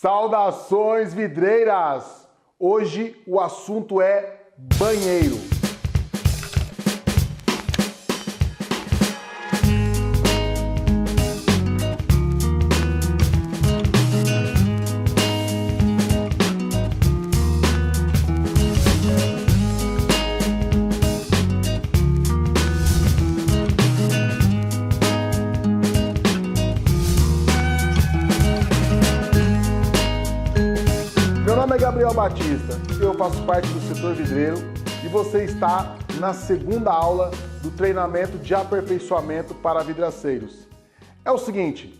Saudações vidreiras! Hoje o assunto é banheiro. Meu nome é Gabriel Batista, eu faço parte do setor vidreiro e você está na segunda aula do treinamento de aperfeiçoamento para vidraceiros. É o seguinte,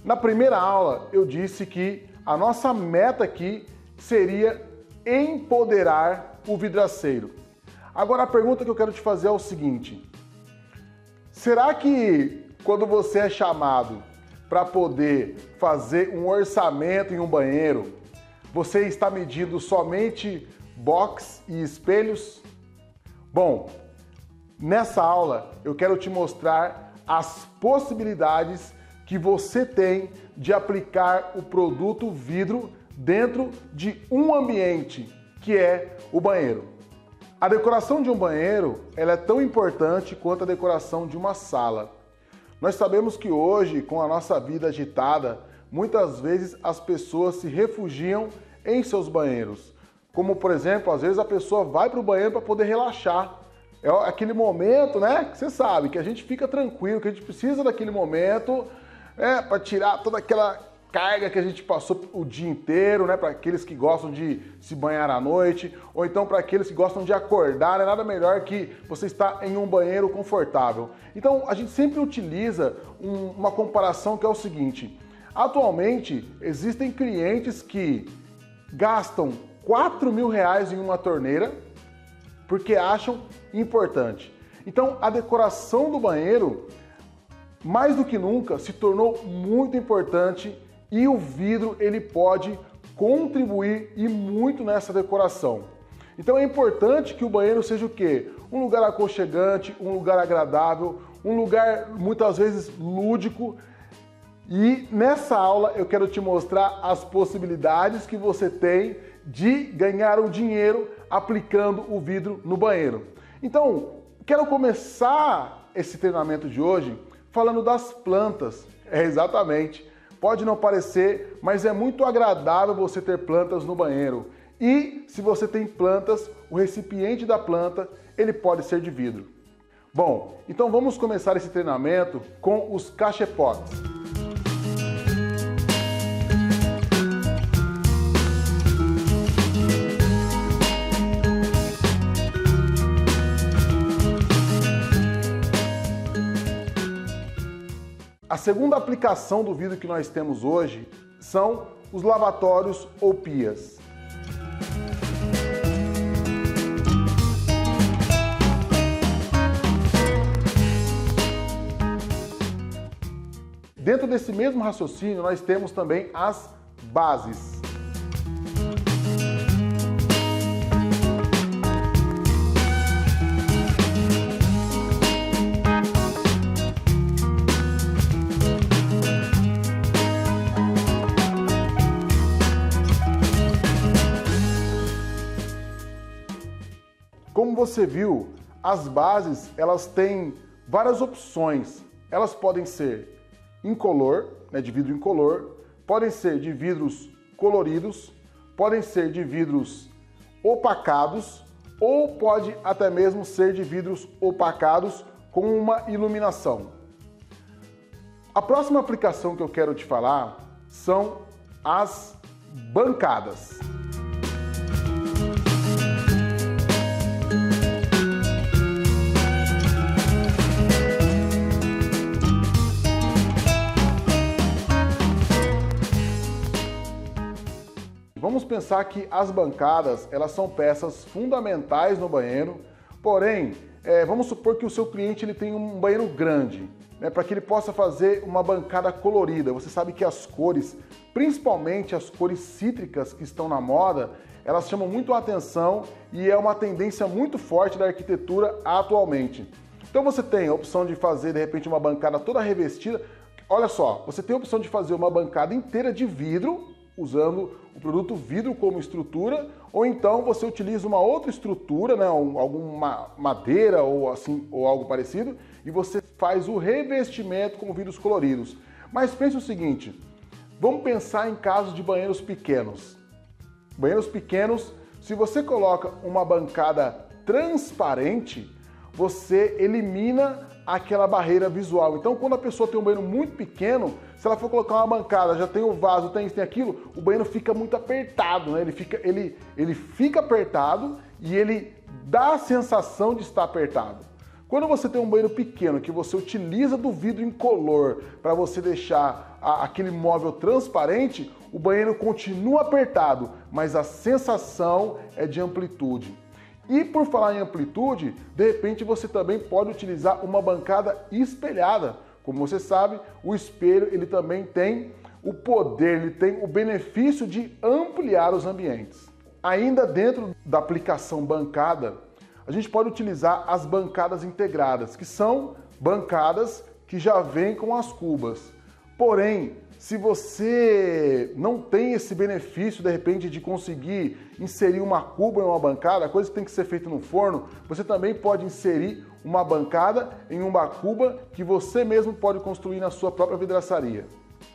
na primeira aula eu disse que a nossa meta aqui seria empoderar o vidraceiro. Agora a pergunta que eu quero te fazer é o seguinte, será que quando você é chamado para poder fazer um orçamento em um banheiro, você está medindo somente box e espelhos? Bom, nessa aula eu quero te mostrar as possibilidades que você tem de aplicar o produto vidro dentro de um ambiente, que é o banheiro. A decoração de um banheiro ela é tão importante quanto a decoração de uma sala. Nós sabemos que hoje, com a nossa vida agitada, muitas vezes as pessoas se refugiam em seus banheiros. Como, por exemplo, às vezes a pessoa vai para o banheiro para poder relaxar. É aquele momento, né, que você sabe, que a gente fica tranquilo, que a gente precisa daquele momento, né, para tirar toda aquela carga que a gente passou o dia inteiro, né, para aqueles que gostam de se banhar à noite, ou então para aqueles que gostam de acordar, né, nada melhor que você estar em um banheiro confortável. Então, a gente sempre utiliza uma comparação que é o seguinte, atualmente existem clientes que gastam R$4.000 em uma torneira porque acham importante. Então, a decoração do banheiro, mais do que nunca, se tornou muito importante e o vidro ele pode contribuir e muito nessa decoração. Então, é importante que o banheiro seja o quê? Um lugar aconchegante, um lugar agradável, um lugar muitas vezes lúdico. E nessa aula eu quero te mostrar as possibilidades que você tem de ganhar um dinheiro aplicando o vidro no banheiro. Então, quero começar esse treinamento de hoje falando das plantas. Exatamente. Pode não parecer, mas é muito agradável você ter plantas no banheiro. E se você tem plantas, o recipiente da planta, ele pode ser de vidro. Bom, então vamos começar esse treinamento com os cachepotes. A segunda aplicação do vidro que nós temos hoje são os lavatórios ou pias. Dentro desse mesmo raciocínio, nós temos também as bases. Como você viu, as bases elas têm várias opções. Elas podem ser incolor, né, de vidro incolor, podem ser de vidros coloridos, podem ser de vidros opacados ou pode até mesmo ser de vidros opacados com uma iluminação. A próxima aplicação que eu quero te falar são as bancadas. Vamos pensar que as bancadas, elas são peças fundamentais no banheiro, porém, vamos supor que o seu cliente ele tem um banheiro grande, né, para que ele possa fazer uma bancada colorida. Você sabe que as cores, principalmente as cores cítricas que estão na moda, elas chamam muito a atenção e é uma tendência muito forte da arquitetura atualmente. Então você tem a opção de fazer, de repente, uma bancada toda revestida. Olha só, você tem a opção de fazer uma bancada inteira de vidro, usando o produto vidro como estrutura, ou então você utiliza uma outra estrutura, né, alguma madeira ou assim ou algo parecido, e você faz o revestimento com vidros coloridos. Mas pense o seguinte, vamos pensar em casos de banheiros pequenos. Banheiros pequenos, se você coloca uma bancada transparente, você elimina aquela barreira visual. Então, quando a pessoa tem um banheiro muito pequeno, se ela for colocar uma bancada, já tem o vaso, tem isso, tem aquilo, o banheiro fica muito apertado, né? Ele fica apertado e ele dá a sensação de estar apertado. Quando você tem um banheiro pequeno, que você utiliza do vidro incolor para você deixar aquele móvel transparente, o banheiro continua apertado, mas a sensação é de amplitude. E por falar em amplitude, de repente você também pode utilizar uma bancada espelhada. Como você sabe, o espelho ele também tem o poder, ele tem o benefício de ampliar os ambientes. Ainda dentro da aplicação bancada, a gente pode utilizar as bancadas integradas, que são bancadas que já vêm com as cubas. Porém, se você não tem esse benefício, de repente, de conseguir inserir uma cuba em uma bancada, coisa que tem que ser feita no forno, você também pode inserir uma bancada em uma cuba que você mesmo pode construir na sua própria vidraçaria.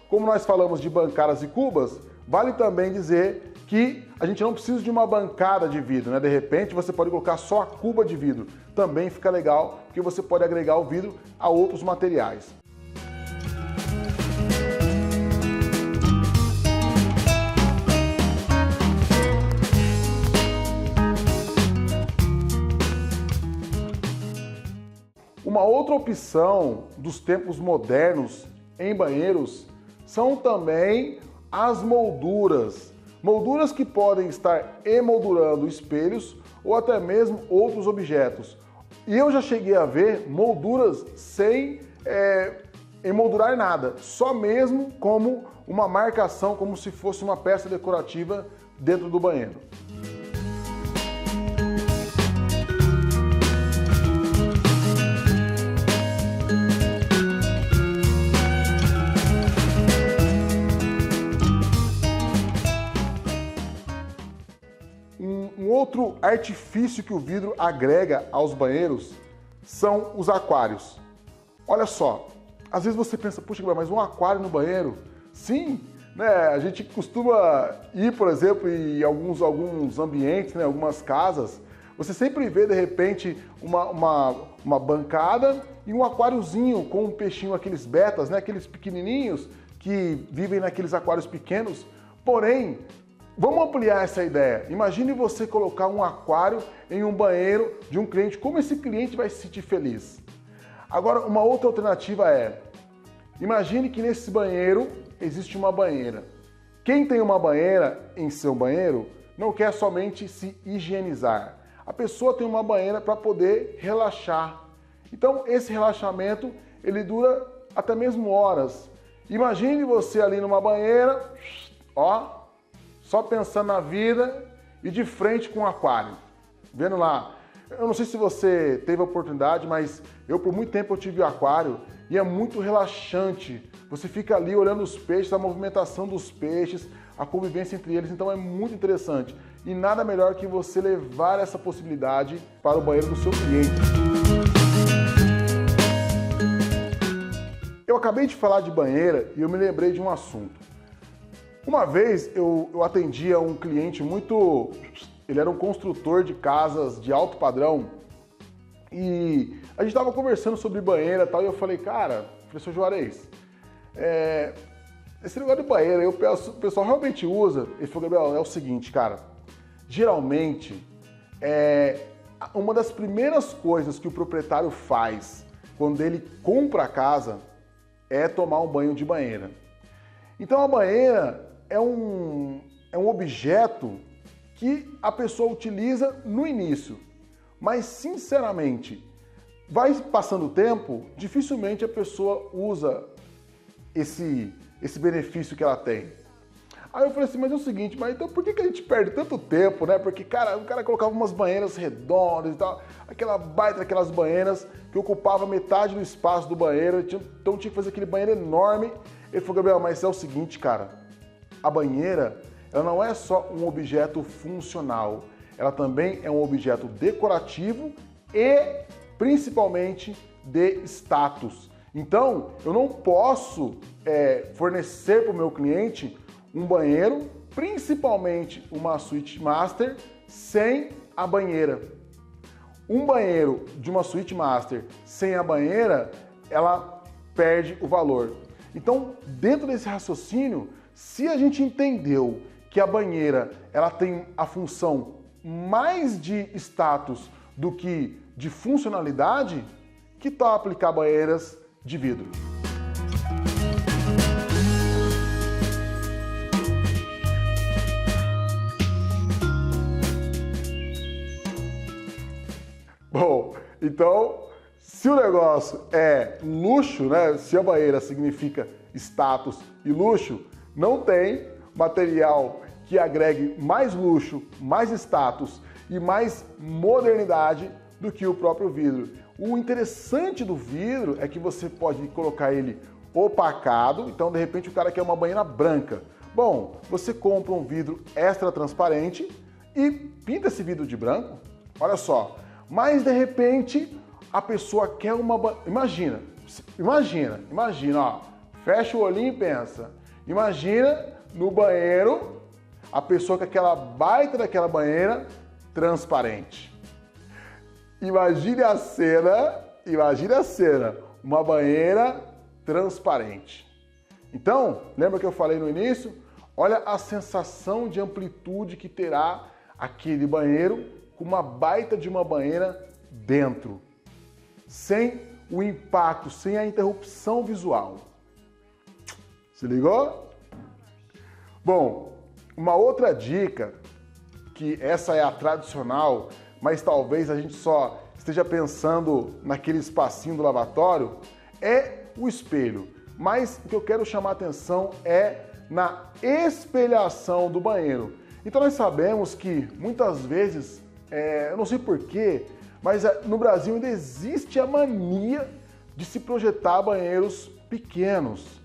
Como nós falamos de bancadas e cubas, vale também dizer que a gente não precisa de uma bancada de vidro, né? De repente, você pode colocar só a cuba de vidro. Também fica legal, porque você pode agregar o vidro a outros materiais. Uma outra opção dos tempos modernos em banheiros são também as molduras. Molduras que podem estar emoldurando espelhos ou até mesmo outros objetos. E eu já cheguei a ver molduras sem emoldurar nada, só mesmo como uma marcação, como se fosse uma peça decorativa dentro do banheiro. Um outro artifício que o vidro agrega aos banheiros são os aquários. Olha só, às vezes você pensa, puxa, mas um aquário no banheiro? Sim, né? A gente costuma ir, por exemplo, em alguns ambientes, né? Algumas casas, você sempre vê, de repente, uma bancada e um aquáriozinho com um peixinho, aqueles betas, né? Aqueles pequenininhos que vivem naqueles aquários pequenos. Porém, vamos ampliar essa ideia. Imagine você colocar um aquário em um banheiro de um cliente. Como esse cliente vai se sentir feliz? Agora, uma outra alternativa é, imagine que nesse banheiro existe uma banheira. Quem tem uma banheira em seu banheiro não quer somente se higienizar. A pessoa tem uma banheira para poder relaxar. Então, esse relaxamento, ele dura até mesmo horas. Imagine você ali numa banheira, ó, só pensando na vida e de frente com o aquário. Vendo lá. Eu não sei se você teve a oportunidade, mas eu por muito tempo eu tive o aquário e é muito relaxante. Você fica ali olhando os peixes, a movimentação dos peixes, a convivência entre eles, então é muito interessante. E nada melhor que você levar essa possibilidade para o banheiro do seu cliente. Eu acabei de falar de banheira e eu me lembrei de um assunto. Uma vez eu atendia um cliente muito... Ele era um construtor de casas de alto padrão e a gente estava conversando sobre banheira e tal, e eu falei, cara, professor Juarez, esse negócio de banheira, o pessoal realmente usa? Ele falou, Gabriel, é o seguinte, cara, geralmente, uma das primeiras coisas que o proprietário faz quando ele compra a casa é tomar um banho de banheira. Então a banheira é um objeto que a pessoa utiliza no início, mas sinceramente, vai passando o tempo, dificilmente a pessoa usa esse benefício que ela tem. Aí eu falei assim, mas é o seguinte, mas então por que a gente perde tanto tempo, né? Porque, cara, o cara colocava umas banheiras redondas e tal, aquelas banheiras que ocupavam metade do espaço do banheiro, então tinha que fazer aquele banheiro enorme. Ele falou, Gabriel, mas é o seguinte, cara, a banheira, ela não é só um objeto funcional, ela também é um objeto decorativo e principalmente de status. Então, eu não posso fornecer para o meu cliente um banheiro, principalmente uma suíte master, sem a banheira. Um banheiro de uma suíte master sem a banheira, ela perde o valor. Então, dentro desse raciocínio, se a gente entendeu que a banheira ela tem a função mais de status do que de funcionalidade, que tal aplicar banheiras de vidro? Bom, então, se o negócio é luxo, né? Se a banheira significa status e luxo, não tem material que agregue mais luxo, mais status e mais modernidade do que o próprio vidro. O interessante do vidro é que você pode colocar ele opacado, então de repente o cara quer uma banheira branca. Bom, você compra um vidro extra transparente e pinta esse vidro de branco, olha só. Mas de repente a pessoa quer uma banheira. Imagina, ó, fecha o olhinho e pensa. Imagina no banheiro a pessoa com aquela baita daquela banheira transparente. Imagine a cena, uma banheira transparente. Então, lembra que eu falei no início? Olha a sensação de amplitude que terá aquele banheiro com uma baita de uma banheira dentro, sem o impacto, sem a interrupção visual. Se ligou? Bom, uma outra dica, que essa é a tradicional, mas talvez a gente só esteja pensando naquele espacinho do lavatório, é o espelho. Mas o que eu quero chamar a atenção é na espelhação do banheiro. Então nós sabemos que muitas vezes, eu não sei porquê, mas no Brasil ainda existe a mania de se projetar banheiros pequenos.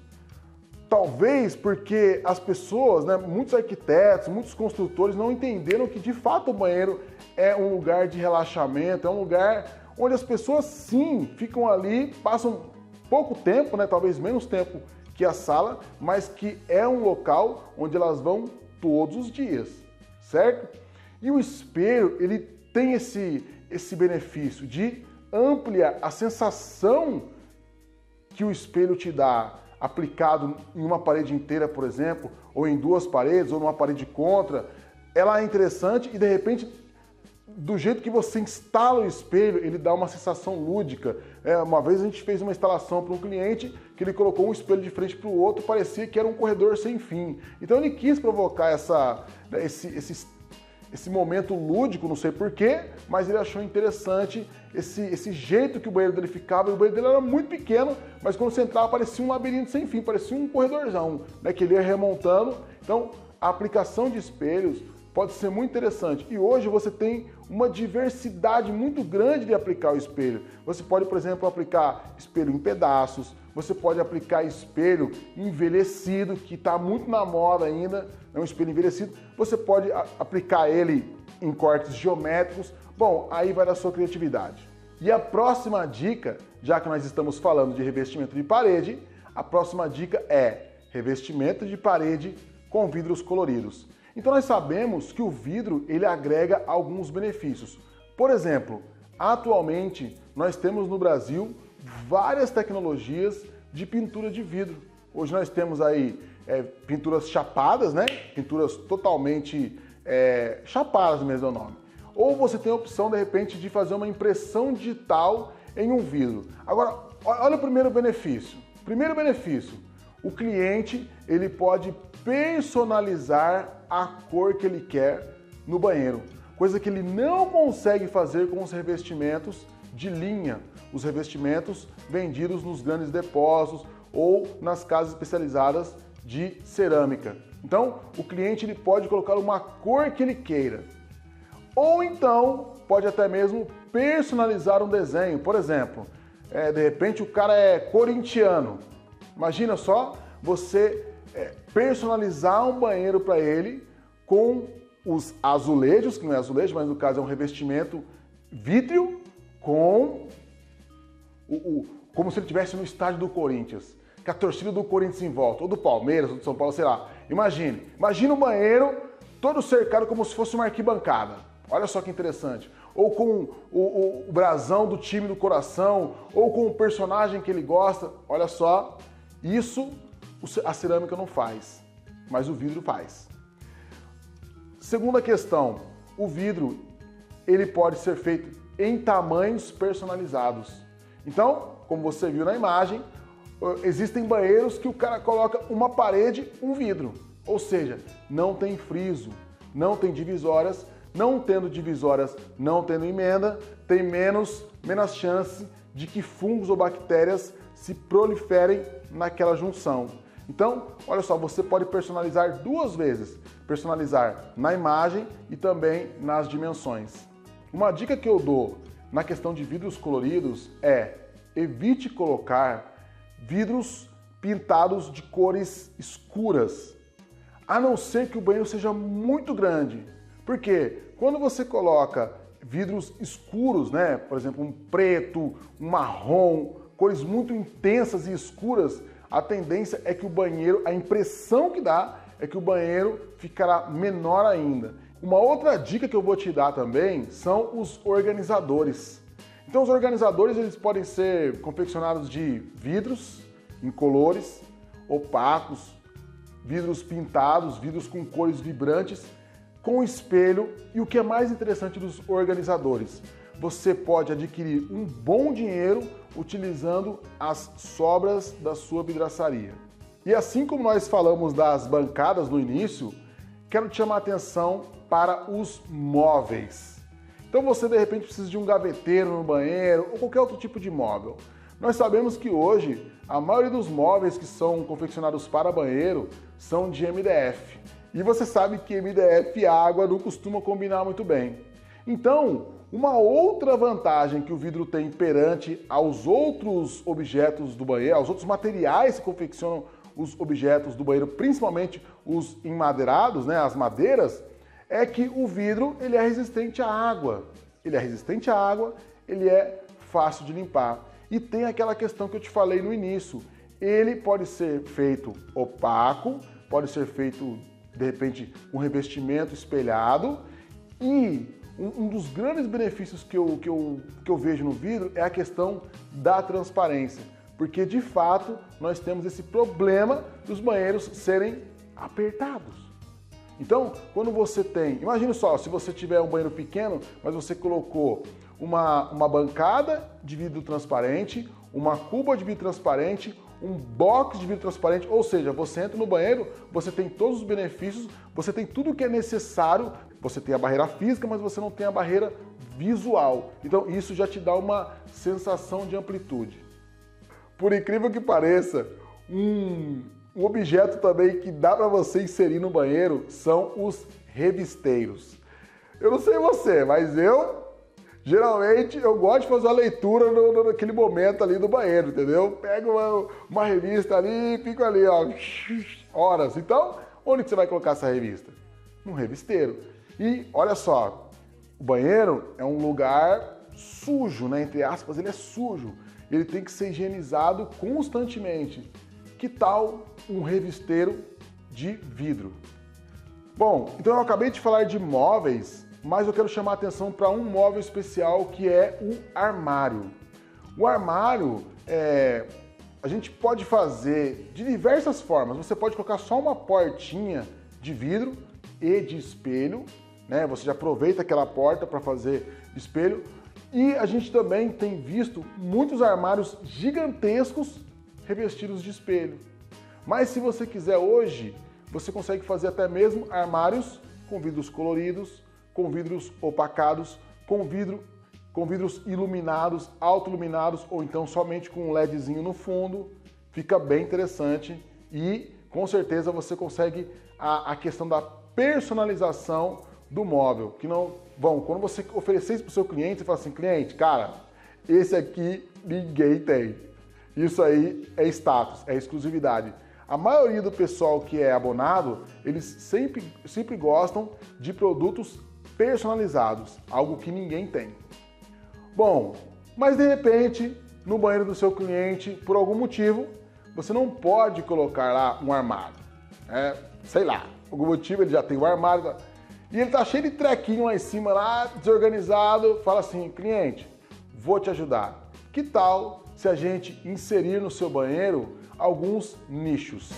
Talvez porque as pessoas, né, muitos arquitetos, muitos construtores não entenderam que de fato o banheiro é um lugar de relaxamento, é um lugar onde as pessoas sim ficam ali, passam pouco tempo, né, talvez menos tempo que a sala, mas que é um local onde elas vão todos os dias, certo? E o espelho, ele tem esse benefício de ampliar a sensação que o espelho te dá aplicado em uma parede inteira, por exemplo, ou em duas paredes, ou numa parede contra. Ela é interessante e, de repente, do jeito que você instala o espelho, ele dá uma sensação lúdica. Uma vez a gente fez uma instalação para um cliente que ele colocou um espelho de frente para o outro, parecia que era um corredor sem fim. Então ele quis provocar esse momento lúdico, não sei porquê, mas ele achou interessante esse jeito que o banheiro dele ficava. E o banheiro dele era muito pequeno, mas quando você entrava parecia um labirinto sem fim, parecia um corredorzão, né, que ele ia remontando. Então a aplicação de espelhos pode ser muito interessante. E hoje você tem uma diversidade muito grande de aplicar o espelho. Você pode, por exemplo, aplicar espelho em pedaços, você pode aplicar espelho envelhecido, que está muito na moda ainda, é um espelho envelhecido. Você pode aplicar ele em cortes geométricos. Bom, aí vai da sua criatividade. E a próxima dica, já que nós estamos falando de revestimento de parede, a próxima dica é revestimento de parede com vidros coloridos. Então nós sabemos que o vidro ele agrega alguns benefícios. Por exemplo, atualmente nós temos no Brasil várias tecnologias de pintura de vidro. Hoje nós temos aí pinturas chapadas, né? Pinturas totalmente chapadas mesmo é o nome. Ou você tem a opção, de repente, de fazer uma impressão digital em um vidro. Agora, olha o primeiro benefício. Primeiro benefício, o cliente ele pode personalizar a cor que ele quer no banheiro, coisa que ele não consegue fazer com os revestimentos de linha, os revestimentos vendidos nos grandes depósitos ou nas casas especializadas de cerâmica. Então, o cliente ele pode colocar uma cor que ele queira. Ou então, pode até mesmo personalizar um desenho. Por exemplo, de repente o cara é corintiano. Imagina só você personalizar um banheiro para ele com os azulejos, que não é azulejo, mas no caso é um revestimento vítreo, com como se ele estivesse no estádio do Corinthians, com a torcida do Corinthians em volta, ou do Palmeiras, ou do São Paulo, sei lá. Imagina um banheiro todo cercado como se fosse uma arquibancada. Olha só que interessante. Ou com o brasão do time do coração, ou com o personagem que ele gosta. Olha só, isso a cerâmica não faz, mas o vidro faz. Segunda questão, o vidro ele pode ser feito em tamanhos personalizados. Então, como você viu na imagem, existem banheiros que o cara coloca uma parede, um vidro. Ou seja, não tem friso, não tem divisórias, não tendo divisórias, não tendo emenda, tem menos chance de que fungos ou bactérias se proliferem naquela junção. Então, olha só, você pode personalizar duas vezes. Personalizar na imagem e também nas dimensões. Uma dica que eu dou na questão de vidros coloridos é: evite colocar vidros pintados de cores escuras, a não ser que o banheiro seja muito grande. Porque quando você coloca vidros escuros, né, por exemplo, um preto, um marrom, cores muito intensas e escuras, a tendência é que o banheiro, a impressão que dá é que o banheiro ficará menor ainda. Uma outra dica que eu vou te dar também são os organizadores. Então os organizadores eles podem ser confeccionados de vidros incolores, opacos, vidros pintados, vidros com cores vibrantes, com espelho e o que é mais interessante dos organizadores, você pode adquirir um bom dinheiro utilizando as sobras da sua vidraçaria. E assim como nós falamos das bancadas no início, quero te chamar a atenção para os móveis. Então você de repente precisa de um gaveteiro no banheiro ou qualquer outro tipo de móvel. Nós sabemos que hoje a maioria dos móveis que são confeccionados para banheiro são de MDF. E você sabe que MDF e água não costumam combinar muito bem. Então, uma outra vantagem que o vidro tem perante aos outros objetos do banheiro, aos outros materiais que confeccionam os objetos do banheiro, principalmente os enmadeirados, né, as madeiras, é que o vidro ele é resistente à água. Ele é resistente à água, ele é fácil de limpar. E tem aquela questão que eu te falei no início. Ele pode ser feito opaco, pode ser feito, de repente, um revestimento espelhado. E um dos grandes benefícios que eu vejo no vidro é a questão da transparência. Porque, de fato, nós temos esse problema dos banheiros serem apertados. Então, quando você tem... Imagina só, se você tiver um banheiro pequeno, mas você colocou uma bancada de vidro transparente, uma cuba de vidro transparente, um box de vidro transparente, ou seja, você entra no banheiro, você tem todos os benefícios, você tem tudo o que é necessário, você tem a barreira física, mas você não tem a barreira visual. Então, isso já te dá uma sensação de amplitude. Por incrível que pareça, um objeto também que dá para você inserir no banheiro são os revisteiros. Eu não sei você, mas geralmente eu gosto de fazer uma leitura naquele momento ali do banheiro, entendeu? Pego uma revista ali e fico ali, ó, horas. Então, onde que você vai colocar essa revista? Num revisteiro. E olha só, o banheiro é um lugar sujo, né? Entre aspas, ele é sujo. Ele tem que ser higienizado constantemente. Que tal um revisteiro de vidro? Bom, então eu acabei de falar de móveis, mas eu quero chamar a atenção para um móvel especial que é o armário. O armário, a gente pode fazer de diversas formas. Você pode colocar só uma portinha de vidro e de espelho, né? Você já aproveita aquela porta para fazer espelho. E a gente também tem visto muitos armários gigantescos revestidos de espelho. Mas se você quiser hoje, você consegue fazer até mesmo armários com vidros coloridos, com vidros opacados, com vidros iluminados, autoiluminados ou então somente com um LEDzinho no fundo. Fica bem interessante e com certeza você consegue a questão da personalização do móvel. Que não, bom, quando você oferecer isso para o seu cliente, você fala assim, cliente, cara, esse aqui ninguém tem. Isso aí é status, é exclusividade. A maioria do pessoal que é abonado, eles sempre gostam de produtos personalizados, algo que ninguém tem. Bom, mas de repente, no banheiro do seu cliente, por algum motivo, você não pode colocar lá um armário. Sei lá, por algum motivo ele já tem um armário e ele tá cheio de trequinho lá em cima, lá, desorganizado. Fala assim, cliente, vou te ajudar. Que tal se a gente inserir no seu banheiro alguns nichos?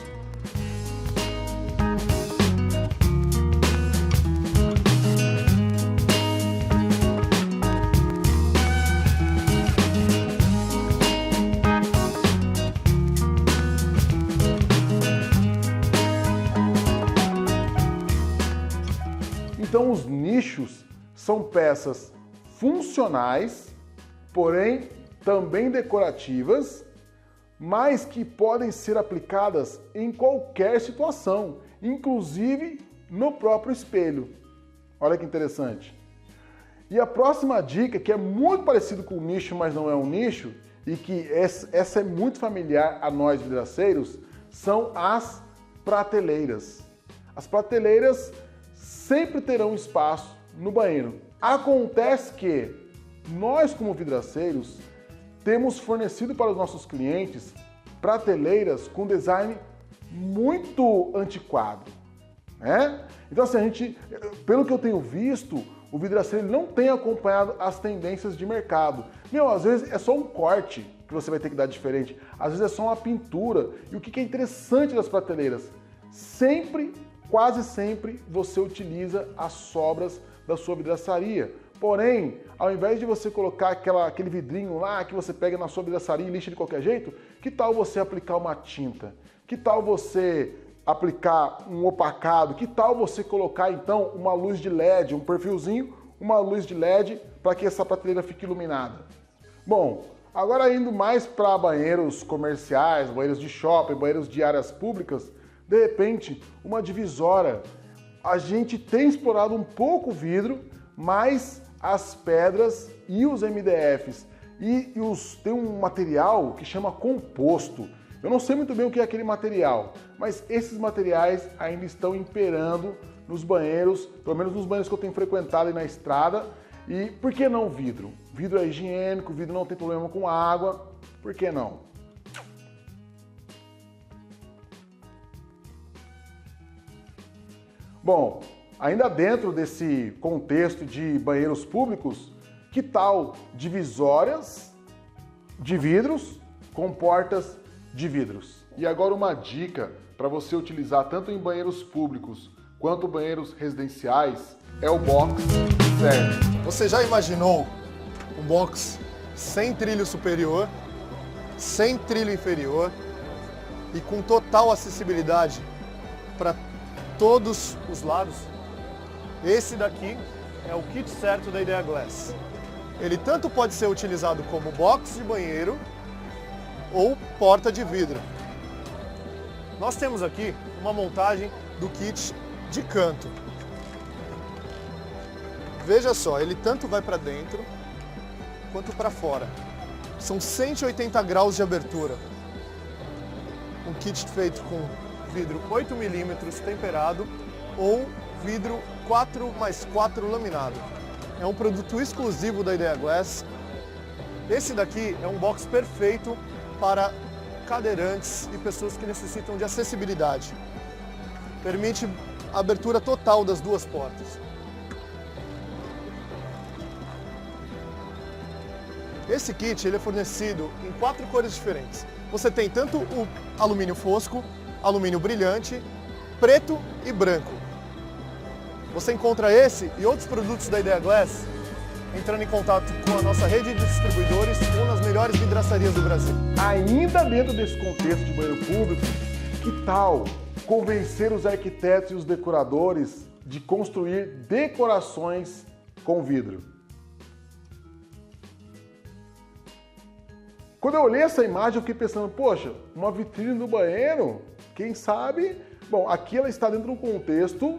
Então os nichos são peças funcionais, porém também decorativas, mas que podem ser aplicadas em qualquer situação, inclusive no próprio espelho. Olha que interessante. E a próxima dica, que é muito parecido com o nicho, mas não é um nicho, e que essa é muito familiar a nós vidraceiros, são as prateleiras. As prateleiras sempre terão espaço no banheiro. Acontece que nós, como vidraceiros, temos fornecido para os nossos clientes prateleiras com design muito antiquado, né? Então, assim, pelo que eu tenho visto, o vidraceiro não tem acompanhado as tendências de mercado. Às vezes é só um corte que você vai ter que dar diferente, às vezes é só uma pintura. E o que é interessante das prateleiras? Quase sempre você utiliza as sobras da sua vidraçaria. Porém, ao invés de você colocar aquele vidrinho lá que você pega na sua vidraçaria e lixa de qualquer jeito, que tal você aplicar uma tinta? Que tal você aplicar um opacado? Que tal você colocar então uma luz de LED, um perfilzinho, uma luz de LED para que essa prateleira fique iluminada? Bom, agora indo mais para banheiros comerciais, banheiros de shopping, banheiros de áreas públicas, de repente, uma divisória. A gente tem explorado um pouco o vidro, mas as pedras e os MDFs tem um material que chama composto. Eu não sei muito bem o que é aquele material, mas esses materiais ainda estão imperando nos banheiros, pelo menos nos banheiros que eu tenho frequentado aí na estrada. E por que não vidro? Vidro é higiênico, vidro não tem problema com água, por que não? Bom, ainda dentro desse contexto de banheiros públicos, que tal divisórias de vidros com portas de vidros? E agora uma dica para você utilizar tanto em banheiros públicos quanto banheiros residenciais é o box certo. Você já imaginou um box sem trilho superior, sem trilho inferior e com total acessibilidade para todos os lados? Esse daqui é o kit certo da Idea Glass. Ele tanto pode ser utilizado como box de banheiro ou porta de vidro. Nós temos aqui uma montagem do kit de canto. Veja só, ele tanto vai para dentro quanto para fora. São 180 graus de abertura. Um kit feito com vidro 8 mm temperado ou vidro 4x4 laminado. É um produto exclusivo da Idea Glass. Esse daqui é um box perfeito para cadeirantes e pessoas que necessitam de acessibilidade. Permite a abertura total das duas portas. Esse kit ele é fornecido em 4 cores diferentes. Você tem tanto o alumínio fosco, alumínio brilhante, preto e branco. Você encontra esse e outros produtos da Idea Glass entrando em contato com a nossa rede de distribuidores ou nas melhores vidraçarias do Brasil. Ainda dentro desse contexto de banheiro público, que tal convencer os arquitetos e os decoradores de construir decorações com vidro? Quando eu olhei essa imagem, eu fiquei pensando, poxa, uma vitrine no banheiro, quem sabe? Bom, aqui ela está dentro de um contexto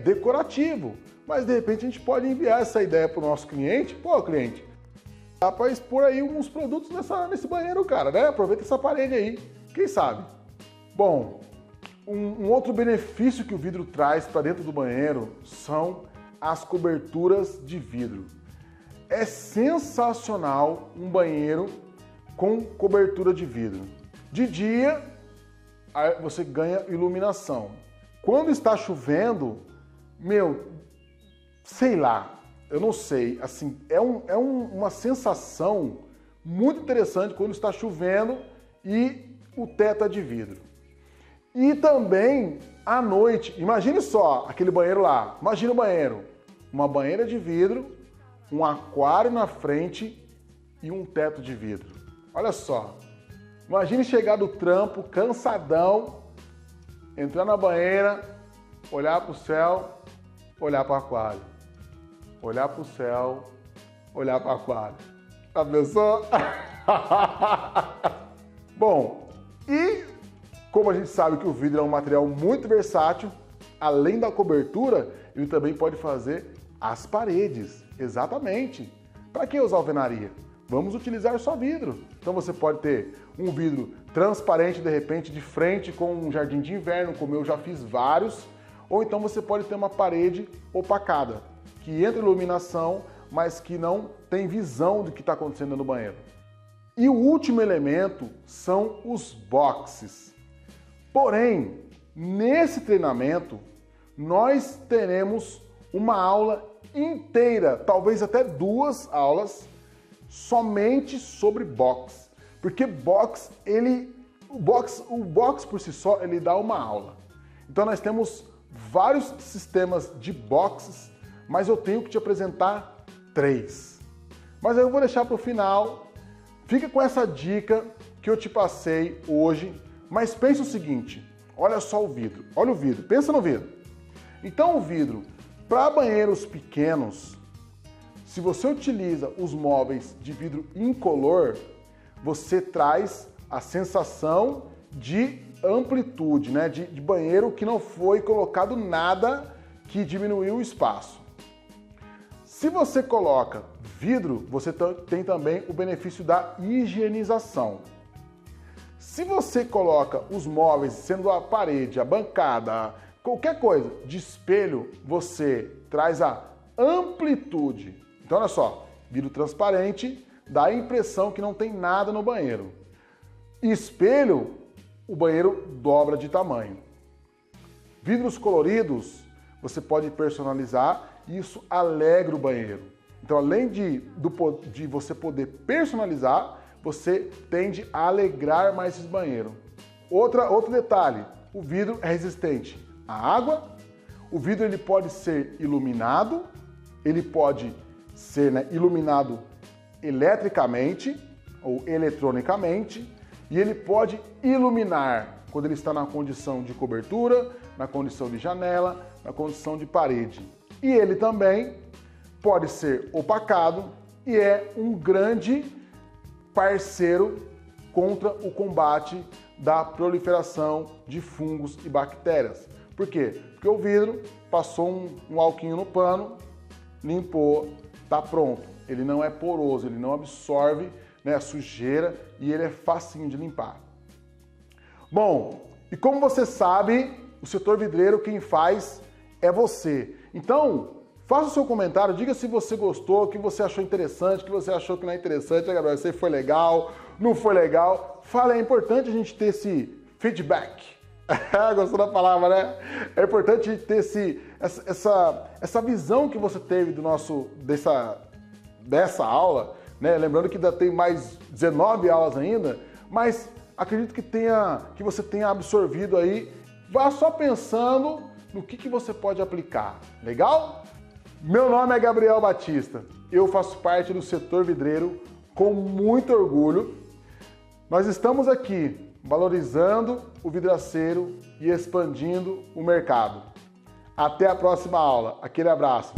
decorativo, mas de repente a gente pode enviar essa ideia para o nosso cliente. Pô, cliente, dá para expor aí uns produtos nesse banheiro, cara, né? Aproveita essa parede aí, quem sabe? Bom, um outro benefício que o vidro traz para dentro do banheiro são as coberturas de vidro. É sensacional um banheiro com cobertura de vidro. De dia, você ganha iluminação. Quando está chovendo, sei lá, eu não sei, assim, uma sensação muito interessante quando está chovendo e o teto é de vidro. E também à noite, imagine só aquele banheiro lá, imagina o banheiro, uma banheira de vidro, um aquário na frente e um teto de vidro. Olha só, imagine chegar do trampo, cansadão, entrar na banheira, olhar para o céu, olhar para o aquário. Olhar para o céu, olhar para o aquário. A pessoa... Bom, e como a gente sabe que o vidro é um material muito versátil, além da cobertura, ele também pode fazer as paredes. Exatamente. Para que usar alvenaria? Vamos utilizar só vidro. Então você pode ter um vidro transparente, de repente, de frente com um jardim de inverno, como eu já fiz vários, ou então você pode ter uma parede opacada, que entra iluminação, mas que não tem visão do que está acontecendo no banheiro. E o último elemento são os boxes. Porém, nesse treinamento, nós teremos uma aula inteira, talvez até 2 aulas, somente sobre box. Porque o box por si só, ele dá uma aula. Então nós temos vários sistemas de boxes, mas eu tenho que te apresentar 3. Mas eu vou deixar para o final. Fica com essa dica que eu te passei hoje, mas pensa o seguinte, olha só o vidro, olha o vidro, pensa no vidro. Então o vidro, para banheiros pequenos, se você utiliza os móveis de vidro incolor, você traz a sensação de amplitude, né? De banheiro que não foi colocado nada que diminuiu o espaço. Se você coloca vidro, você tem também o benefício da higienização. Se você coloca os móveis, sendo a parede, a bancada, qualquer coisa de espelho, você traz a amplitude. Então olha só, vidro transparente dá a impressão que não tem nada no banheiro. Espelho, o banheiro dobra de tamanho. Vidros coloridos, você pode personalizar e isso alegra o banheiro. Então, além de você poder personalizar, você tende a alegrar mais esse banheiro. Outro detalhe, o vidro é resistente à água, o vidro ele pode ser iluminado, ele pode ser iluminado eletricamente ou eletronicamente, e ele pode iluminar quando ele está na condição de cobertura, na condição de janela, na condição de parede. E ele também pode ser opacado e é um grande parceiro contra o combate da proliferação de fungos e bactérias. Por quê? Porque o vidro passou um alquinho no pano, limpou, está pronto. Ele não é poroso, ele não absorve a sujeira e ele é facinho de limpar. Bom, e como você sabe, o setor vidreiro quem faz é você. Então, faça o seu comentário, diga se você gostou, o que você achou interessante, o que você achou que não é interessante. Gabriel, isso aí foi legal, não foi legal. Fala, é importante a gente ter esse feedback. Gostou da palavra, né? É importante a gente ter essa visão que você teve dessa aula, né? Lembrando que ainda tem mais 19 aulas ainda, mas acredito que você tenha absorvido aí. Vá só pensando no que você pode aplicar. Legal? Meu nome é Gabriel Batista. Eu faço parte do setor vidreiro com muito orgulho. Nós estamos aqui valorizando o vidraceiro e expandindo o mercado. Até a próxima aula. Aquele abraço.